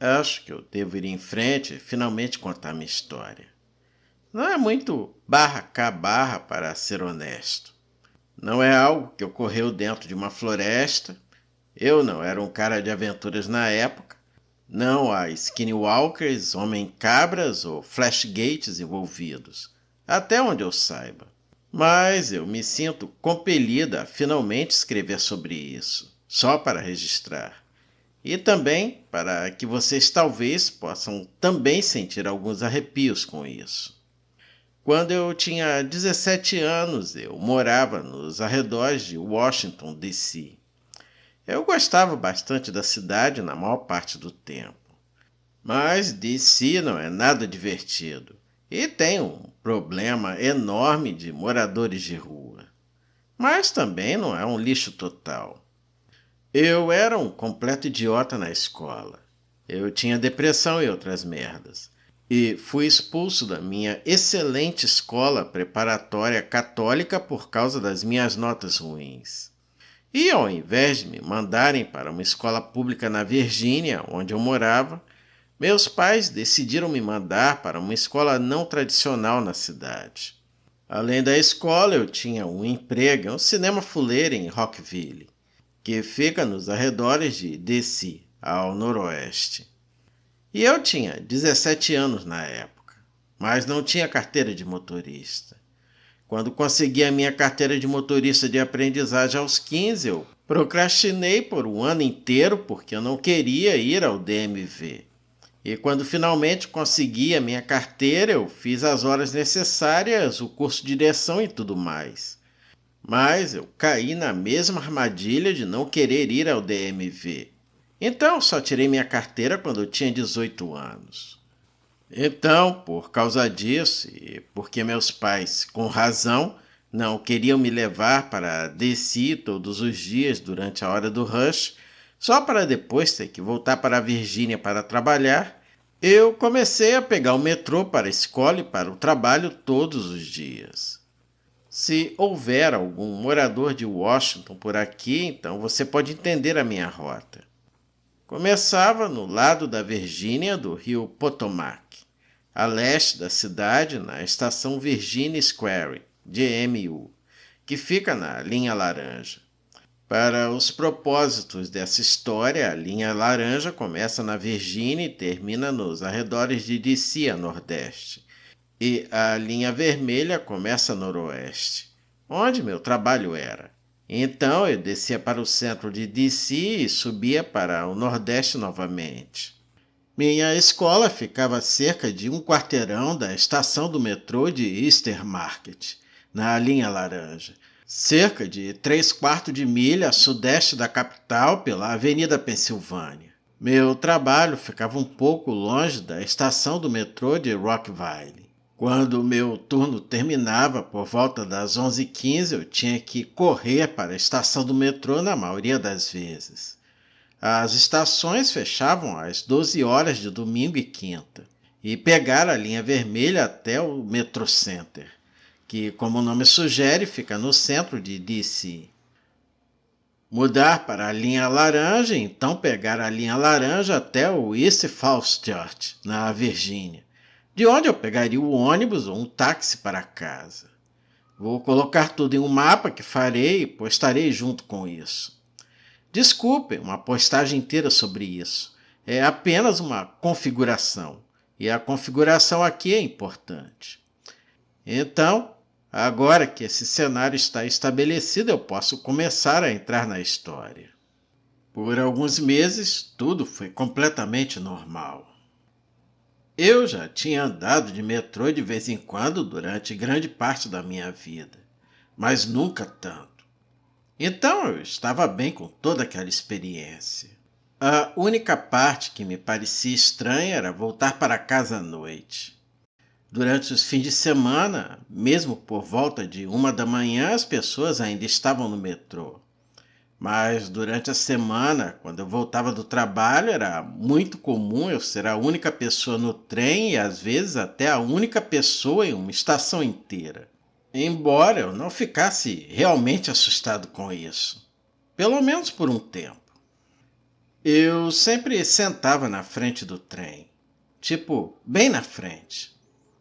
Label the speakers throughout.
Speaker 1: Acho que eu devo ir em frente e finalmente contar minha história. Não é muito barra cá barra, para ser honesto. Não é algo que ocorreu dentro de uma floresta. Eu não era um cara de aventuras na época. Não há skinwalkers, homem-cabras ou flashgates envolvidos, até onde eu saiba. Mas eu me sinto compelida a finalmente escrever sobre isso, só para registrar. E também para que vocês talvez possam também sentir alguns arrepios com isso. Quando eu tinha 17 anos, eu morava nos arredores de Washington, D.C. Eu gostava bastante da cidade na maior parte do tempo. Mas D.C. não é nada divertido e tem um problema enorme de moradores de rua. Mas também não é um lixo total. Eu era um completo idiota na escola. Eu tinha depressão e outras merdas. E fui expulso da minha excelente escola preparatória católica por causa das minhas notas ruins. E ao invés de me mandarem para uma escola pública na Virgínia, onde eu morava, meus pais decidiram me mandar para uma escola não tradicional na cidade. Além da escola, eu tinha um emprego em um cinema fuleiro em Rockville, que fica nos arredores de D.C., ao noroeste. E eu tinha 17 anos na época, mas não tinha carteira de motorista. Quando consegui a minha carteira de motorista de aprendizagem aos 15, eu procrastinei por um ano inteiro porque eu não queria ir ao DMV. E quando finalmente consegui a minha carteira, eu fiz as horas necessárias, o curso de direção e tudo mais. Mas eu caí na mesma armadilha de não querer ir ao DMV. Então eu só tirei minha carteira quando eu tinha 18 anos. Então, por causa disso, e porque meus pais, com razão, não queriam me levar para DC todos os dias durante a hora do rush, só para depois ter que voltar para a Virgínia para trabalhar, eu comecei a pegar o metrô para a escola e para o trabalho todos os dias. Se houver algum morador de Washington por aqui, então você pode entender a minha rota. Começava no lado da Virgínia do rio Potomac, a leste da cidade, na estação Virginia Square, GMU, que fica na linha laranja. Para os propósitos dessa história, a linha laranja começa na Virgínia e termina nos arredores de DC, a nordeste. E a linha vermelha começa a noroeste, onde meu trabalho era. Então eu descia para o centro de DC e subia para o nordeste novamente. Minha escola ficava a cerca de um quarteirão da estação do metrô de Easter Market, na linha laranja, cerca de 3/4 de milha a sudeste da capital pela Avenida Pensilvânia. Meu trabalho ficava um pouco longe da estação do metrô de Rockville. Quando o meu turno terminava por volta das 11h15, eu tinha que correr para a estação do metrô na maioria das vezes. As estações fechavam às 12 horas de domingo e quinta, e pegar a linha vermelha até o Metro Center, que, como o nome sugere, fica no centro de DC. Mudar para a linha laranja, então pegar a linha laranja até o East Falls Church, na Virgínia, de onde eu pegaria o ônibus ou um táxi para casa. Vou colocar tudo em um mapa que farei e postarei junto com isso. Desculpem uma postagem inteira sobre isso. É apenas uma configuração. E a configuração aqui é importante. Então, agora que esse cenário está estabelecido, eu posso começar a entrar na história. Por alguns meses, tudo foi completamente normal. Eu já tinha andado de metrô de vez em quando durante grande parte da minha vida, mas nunca tanto. Então eu estava bem com toda aquela experiência. A única parte que me parecia estranha era voltar para casa à noite. Durante os fins de semana, mesmo por volta de 1h, as pessoas ainda estavam no metrô. Mas durante a semana, quando eu voltava do trabalho, era muito comum eu ser a única pessoa no trem e às vezes até a única pessoa em uma estação inteira. Embora eu não ficasse realmente assustado com isso. Pelo menos por um tempo. Eu sempre sentava na frente do trem, tipo, bem na frente.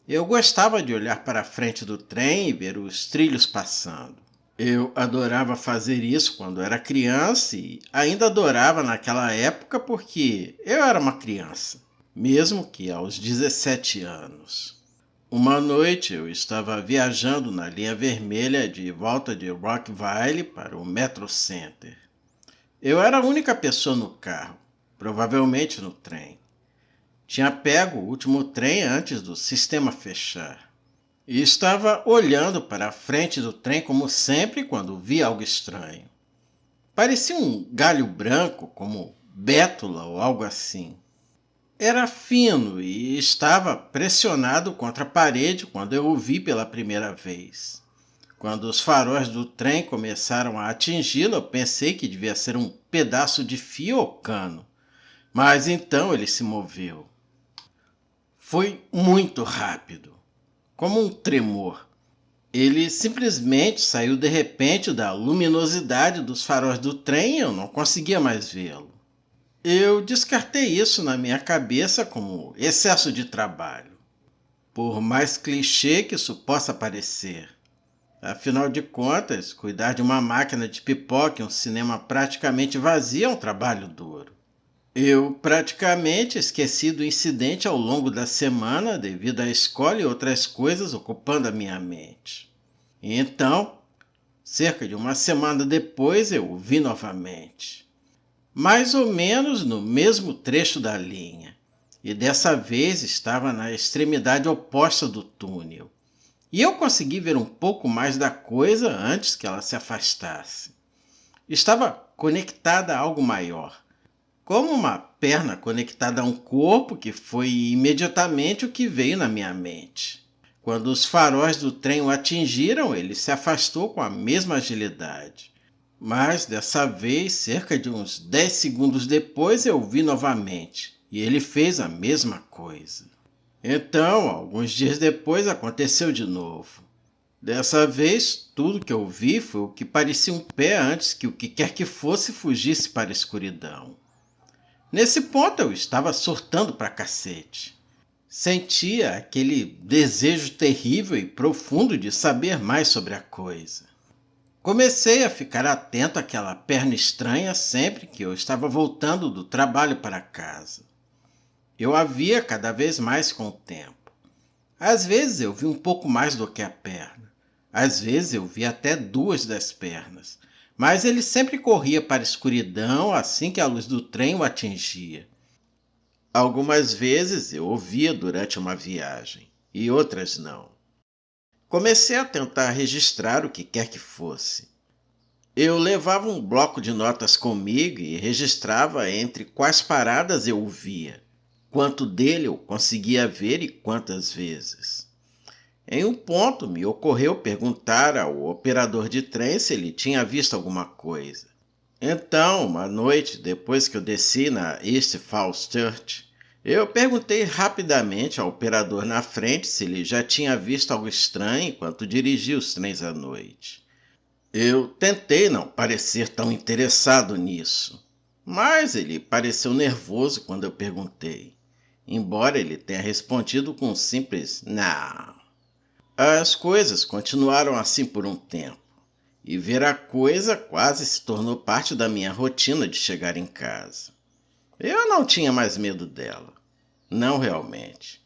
Speaker 1: Eu gostava de olhar para a frente do trem e ver os trilhos passando. Eu adorava fazer isso quando era criança e ainda adorava naquela época porque eu era uma criança, mesmo que aos 17 anos. Uma noite eu estava viajando na linha vermelha de volta de Rockville para o Metro Center. Eu era a única pessoa no carro, provavelmente no trem. Tinha pego o último trem antes do sistema fechar. E estava olhando para a frente do trem como sempre quando vi algo estranho. Parecia um galho branco, como bétula ou algo assim. Era fino e estava pressionado contra a parede quando eu o vi pela primeira vez. Quando os faróis do trem começaram a atingi-lo, eu pensei que devia ser um pedaço de fio ou cano. Mas então ele se moveu. Foi muito rápido, como um tremor. Ele simplesmente saiu de repente da luminosidade dos faróis do trem e eu não conseguia mais vê-lo. Eu descartei isso na minha cabeça como excesso de trabalho, por mais clichê que isso possa parecer. Afinal de contas, cuidar de uma máquina de pipoca em um cinema praticamente vazio é um trabalho duro. Eu praticamente esqueci do incidente ao longo da semana devido à escola e outras coisas ocupando a minha mente. E então, cerca de uma semana depois, eu o vi novamente. Mais ou menos no mesmo trecho da linha. E dessa vez estava na extremidade oposta do túnel. E eu consegui ver um pouco mais da coisa antes que ela se afastasse. Estava conectada a algo maior, como uma perna conectada a um corpo, que foi imediatamente o que veio na minha mente. Quando os faróis do trem o atingiram, ele se afastou com a mesma agilidade. Mas dessa vez, cerca de uns 10 segundos depois, eu o vi novamente, e ele fez a mesma coisa. Então, alguns dias depois, aconteceu de novo. Dessa vez, tudo que eu vi foi o que parecia um pé antes que o que quer que fosse fugisse para a escuridão. Nesse ponto eu estava surtando pra cacete. Sentia aquele desejo terrível e profundo de saber mais sobre a coisa. Comecei a ficar atento àquela perna estranha sempre que eu estava voltando do trabalho para casa. Eu a via cada vez mais com o tempo. Às vezes eu vi um pouco mais do que a perna. Às vezes eu vi até duas das pernas. Mas ele sempre corria para a escuridão assim que a luz do trem o atingia. Algumas vezes eu o via durante uma viagem, e outras não. Comecei a tentar registrar o que quer que fosse. Eu levava um bloco de notas comigo e registrava entre quais paradas eu o via, quanto dele eu conseguia ver e quantas vezes. Em um ponto me ocorreu perguntar ao operador de trem se ele tinha visto alguma coisa. Então, uma noite depois que eu desci na East Falls Church, eu perguntei rapidamente ao operador na frente se ele já tinha visto algo estranho enquanto dirigia os trens à noite. Eu tentei não parecer tão interessado nisso, mas ele pareceu nervoso quando eu perguntei, embora ele tenha respondido com um simples não. As coisas continuaram assim por um tempo, e ver a coisa quase se tornou parte da minha rotina de chegar em casa. Eu não tinha mais medo dela, não realmente,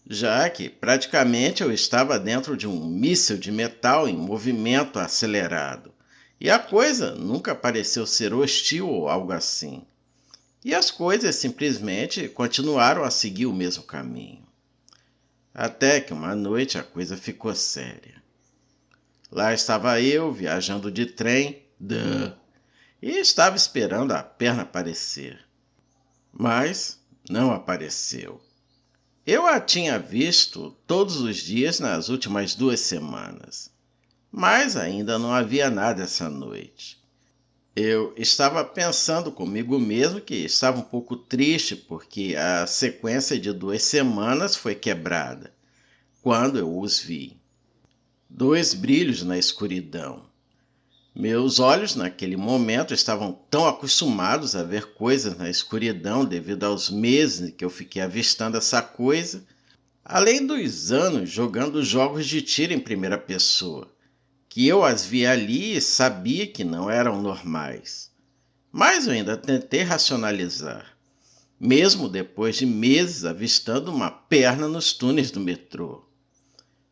Speaker 1: já que praticamente eu estava dentro de um míssil de metal em movimento acelerado, e a coisa nunca pareceu ser hostil ou algo assim. E as coisas simplesmente continuaram a seguir o mesmo caminho. Até que uma noite a coisa ficou séria. Lá estava eu, viajando de trem, e estava esperando a perna aparecer. Mas não apareceu. Eu a tinha visto todos os dias nas últimas 2 semanas, mas ainda não havia nada essa noite. Eu estava pensando comigo mesmo que estava um pouco triste porque a sequência de 2 semanas foi quebrada, quando eu os vi. 2 brilhos na escuridão. Meus olhos, naquele momento, estavam tão acostumados a ver coisas na escuridão devido aos meses que eu fiquei avistando essa coisa, além dos anos jogando jogos de tiro em primeira pessoa, que eu as via ali e sabia que não eram normais. Mas eu ainda tentei racionalizar, mesmo depois de meses avistando uma perna nos túneis do metrô.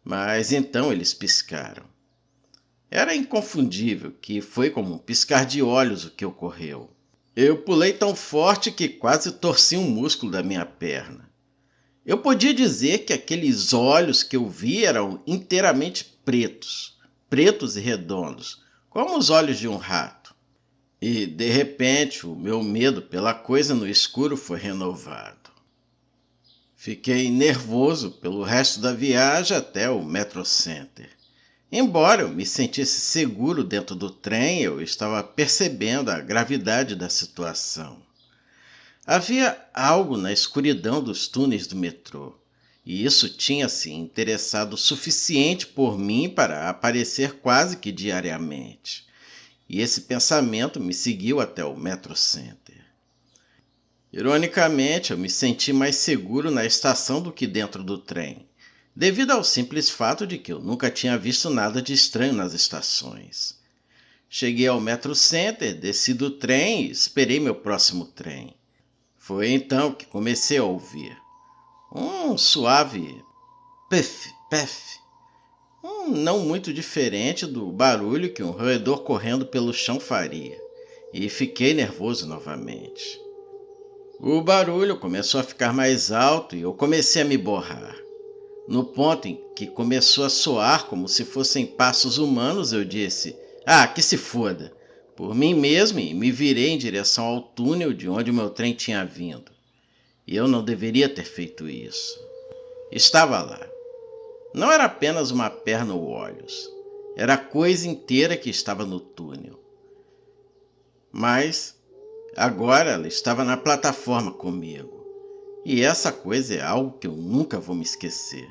Speaker 1: Mas então eles piscaram. Era inconfundível que foi como um piscar de olhos o que ocorreu. Eu pulei tão forte que quase torci um músculo da minha perna. Eu podia dizer que aqueles olhos que eu vi eram inteiramente pretos, pretos e redondos, como os olhos de um rato. E, de repente, o meu medo pela coisa no escuro foi renovado. Fiquei nervoso pelo resto da viagem até o Metro Center. Embora eu me sentisse seguro dentro do trem, eu estava percebendo a gravidade da situação. Havia algo na escuridão dos túneis do metrô, e isso tinha se interessado o suficiente por mim para aparecer quase que diariamente. E esse pensamento me seguiu até o Metro Center. Ironicamente, eu me senti mais seguro na estação do que dentro do trem, devido ao simples fato de que eu nunca tinha visto nada de estranho nas estações. Cheguei ao Metro Center, desci do trem e esperei meu próximo trem. Foi então que comecei a ouvir um suave pef, pef, não muito diferente do barulho que um roedor correndo pelo chão faria, e fiquei nervoso novamente. O barulho começou a ficar mais alto e eu comecei a me borrar. No ponto em que começou a soar como se fossem passos humanos, eu disse: "Ah, que se foda!" por mim mesmo e me virei em direção ao túnel de onde o meu trem tinha vindo. E eu não deveria ter feito isso. Estava lá. Não era apenas uma perna ou olhos. Era a coisa inteira que estava no túnel. Mas agora ela estava na plataforma comigo. E essa coisa é algo que eu nunca vou me esquecer.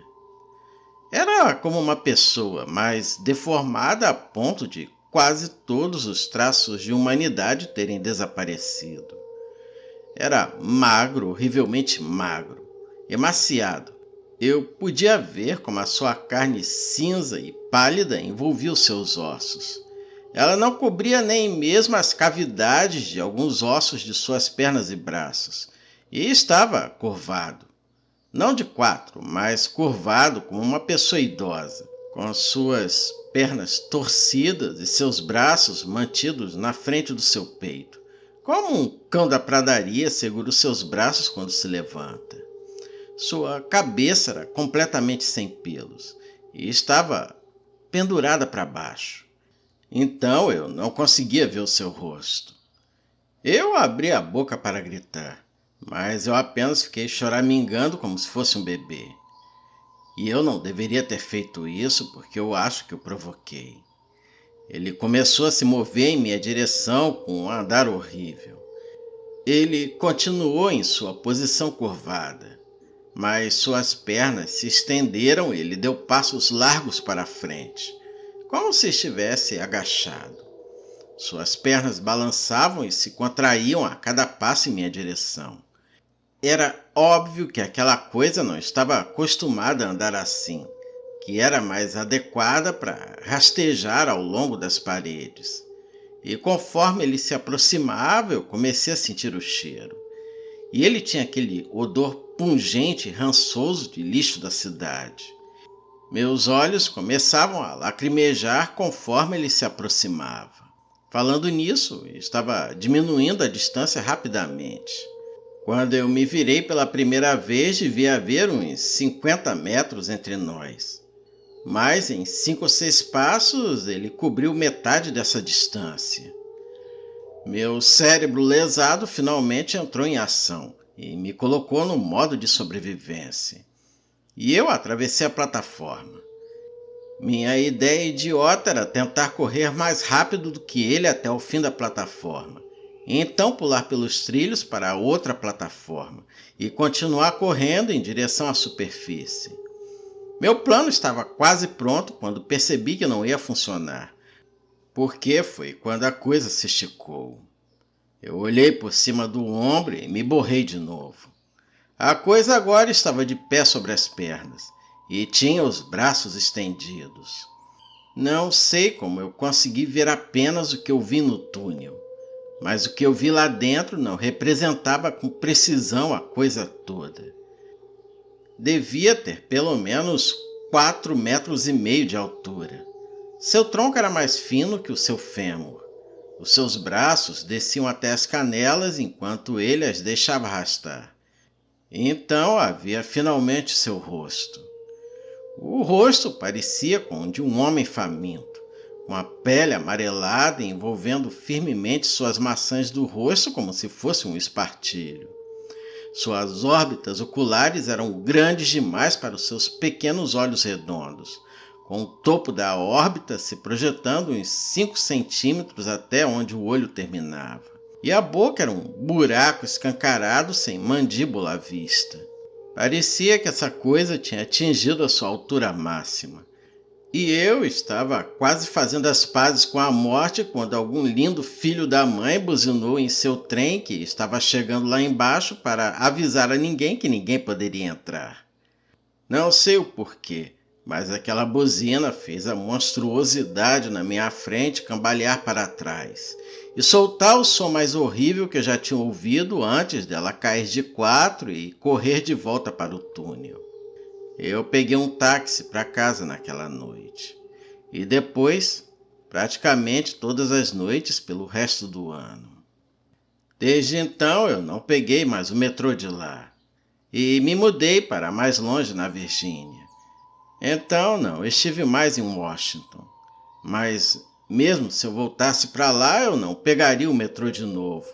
Speaker 1: Era como uma pessoa, mas deformada a ponto de quase todos os traços de humanidade terem desaparecido. Era magro, horrivelmente magro, emaciado. Eu podia ver como a sua carne cinza e pálida envolvia os seus ossos. Ela não cobria nem mesmo as cavidades de alguns ossos de suas pernas e braços, e estava curvado. Não de quatro, mas curvado como uma pessoa idosa, com suas pernas torcidas e seus braços mantidos na frente do seu peito, como um cão da pradaria segura os seus braços quando se levanta. Sua cabeça era completamente sem pelos e estava pendurada para baixo. Então eu não conseguia ver o seu rosto. Eu abri a boca para gritar, mas eu apenas fiquei choramingando como se fosse um bebê. E eu não deveria ter feito isso porque eu acho que o provoquei. Ele começou a se mover em minha direção com um andar horrível. Ele continuou em sua posição curvada, mas suas pernas se estenderam e ele deu passos largos para a frente, como se estivesse agachado. Suas pernas balançavam e se contraíam a cada passo em minha direção. Era óbvio que aquela coisa não estava acostumada a andar assim, que era mais adequada para rastejar ao longo das paredes. E conforme ele se aproximava, eu comecei a sentir o cheiro. E ele tinha aquele odor pungente e rançoso de lixo da cidade. Meus olhos começavam a lacrimejar conforme ele se aproximava. Falando nisso, estava diminuindo a distância rapidamente. Quando eu me virei pela primeira vez, devia haver uns 50 metros entre nós. Mas em 5 ou 6 passos, ele cobriu metade dessa distância. Meu cérebro lesado finalmente entrou em ação e me colocou no modo de sobrevivência. E eu atravessei a plataforma. Minha ideia idiota era tentar correr mais rápido do que ele até o fim da plataforma, e então pular pelos trilhos para a outra plataforma e continuar correndo em direção à superfície. Meu plano estava quase pronto quando percebi que não ia funcionar. porque foi quando a coisa se esticou. Eu olhei por cima do ombro e me borrei de novo. A coisa agora estava de pé sobre as pernas e tinha os braços estendidos. Não sei como eu consegui ver apenas o que eu vi no túnel, mas o que eu vi lá dentro não representava com precisão a coisa toda. Devia ter pelo menos 4,5 metros de altura. Seu tronco era mais fino que o seu fêmur. Os seus braços desciam até as canelas enquanto ele as deixava arrastar. Então havia finalmente seu rosto. O rosto parecia com o de um homem faminto, com a pele amarelada envolvendo firmemente suas maçãs do rosto como se fosse um espartilho. Suas órbitas oculares eram grandes demais para os seus pequenos olhos redondos, com o topo da órbita se projetando uns 5 centímetros até onde o olho terminava. E a boca era um buraco escancarado sem mandíbula à vista. Parecia que essa coisa tinha atingido a sua altura máxima. E eu estava quase fazendo as pazes com a morte quando algum lindo filho da mãe buzinou em seu trem que estava chegando lá embaixo para avisar a ninguém que ninguém poderia entrar. Não sei o porquê, mas aquela buzina fez a monstruosidade na minha frente cambalear para trás e soltar o som mais horrível que eu já tinha ouvido antes dela cair de 4 e correr de volta para o túnel. Eu peguei um táxi para casa naquela noite e depois, praticamente todas as noites pelo resto do ano. Desde então eu não peguei mais o metrô de lá e me mudei para mais longe na Virgínia. Então não estive mais em Washington, mas mesmo se eu voltasse para lá eu não pegaria o metrô de novo,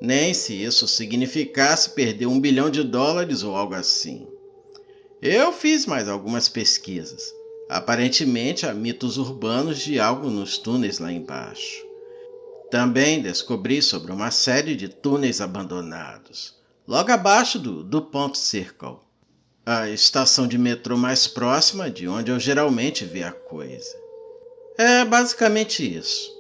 Speaker 1: nem se isso significasse perder $1 bilhão ou algo assim. Eu fiz mais algumas pesquisas. Aparentemente há mitos urbanos de algo nos túneis lá embaixo. Também descobri sobre uma série de túneis abandonados, logo abaixo do DuPont Circle, a estação de metrô mais próxima de onde eu geralmente vi a coisa. É basicamente isso.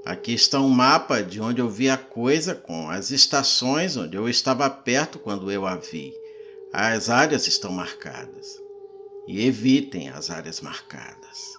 Speaker 1: Aqui está um mapa de onde eu vi a coisa com as estações onde eu estava perto quando eu a vi. As áreas estão marcadas. E evitem as áreas marcadas.